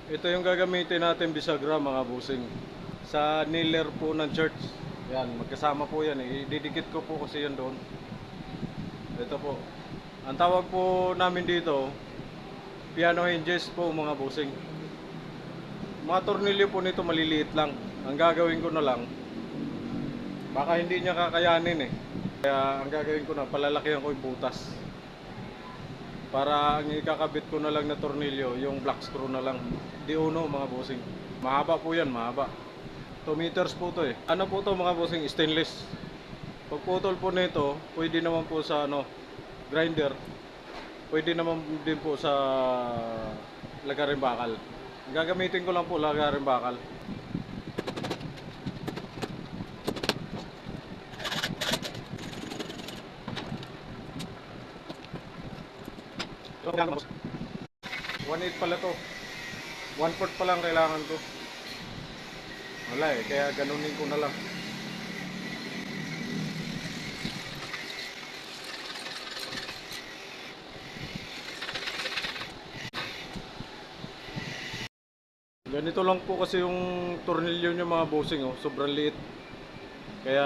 Ito yung gagamitin natin bisagra mga busing. Sa nailer po ng church. Yan, magkasama po yan eh. Ididikit ko po kasi yan doon. Ito po. Ang tawag po namin dito, piano hinges po mga busing. Mga tornilyo po nito maliliit lang. Ang gagawin ko na lang, baka hindi niya kakayanin eh. Kaya ang gagawin ko na, palalakihan ko yung butas. Para ang ikakabit ko na lang na tornilyo, yung black screw na lang. Di uno mga bossing. Mahaba po yan, mahaba. 2 meters po to eh. Ano po to mga bossing? Stainless. Pagputol po nito, pwede naman po sa grinder. Pwede naman din po sa lagaring bakal. Gagamitin ko lang po lagaring bakal. So, 1/8 pala to. 1/4 pa lang kailangan ko. Wala eh, kaya ganunin ko na lang. Ganito lang po kasi yung tornilyo niya mga bossing oh, sobrang liit. Kaya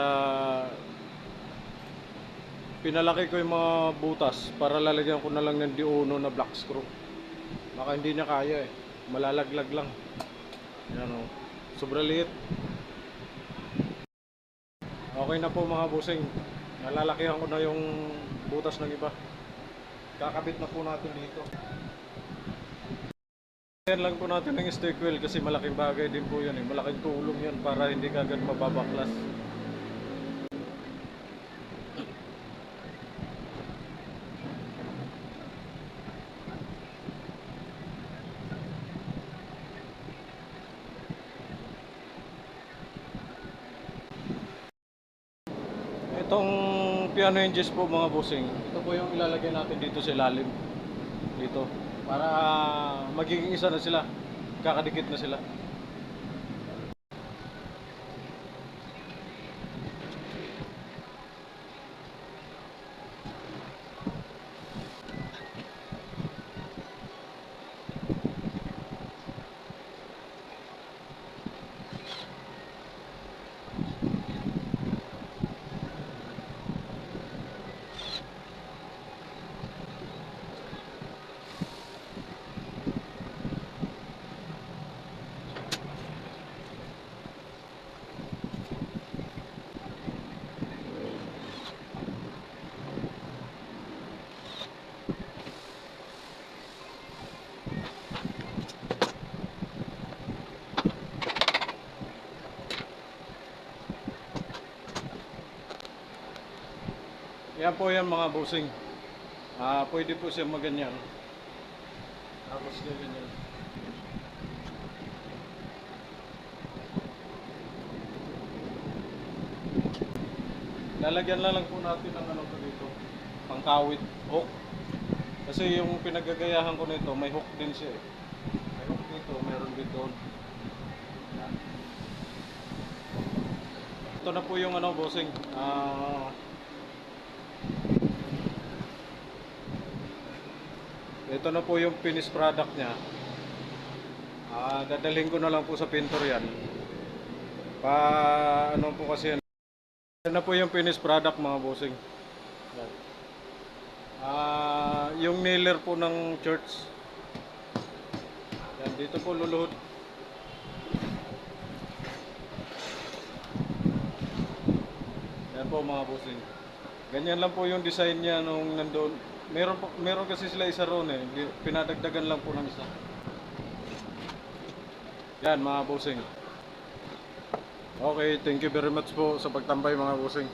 pinalaki ko yung mga butas para lalagyan ko na lang ng D1 na black screw. Baka hindi niya kaya eh. Malalaglag lang. Yan oh. Sobrang liit. Okay na po mga bossing. Nalalakihan ko na yung butas ng iba. Kakabit na po natin dito. Yan lang po natin ng stick wheel kasi malaking bagay din po yan eh. Malaking tulong yan para hindi kagad mababaklas. Itong piano hinges po mga bossing, ito po yung ilalagay natin dito sa ilalim. Dito. Para magiging isa na sila. Kakadikit na sila. Yan po yan mga bossing. Pwede po siya maganyan. Tapos ganyan. Lalagyan lang po natin ng ano dito. Pangkawit, hook. Kasi yung pinagagayahan ko nito, may hook din siya eh. May hook dito, meron din doon. Yan. Ito na po yung ano bossing. Ito na po yung finished product niya. Dadalhin ko na lang po sa pintor yan. Ano po kasi yan. Yan na po yung finished product mga bossing. Yan. Yung nailer po ng church. Yan, dito po luluhod. Yan po mga bossing. Ganyan lang po yung design niya nung nandoon. Meron kasi sila isa roon eh. Pinadagdagan lang po ng isa. Yan mga bossing. Okay, thank you very much po sa pagtambay mga bossing.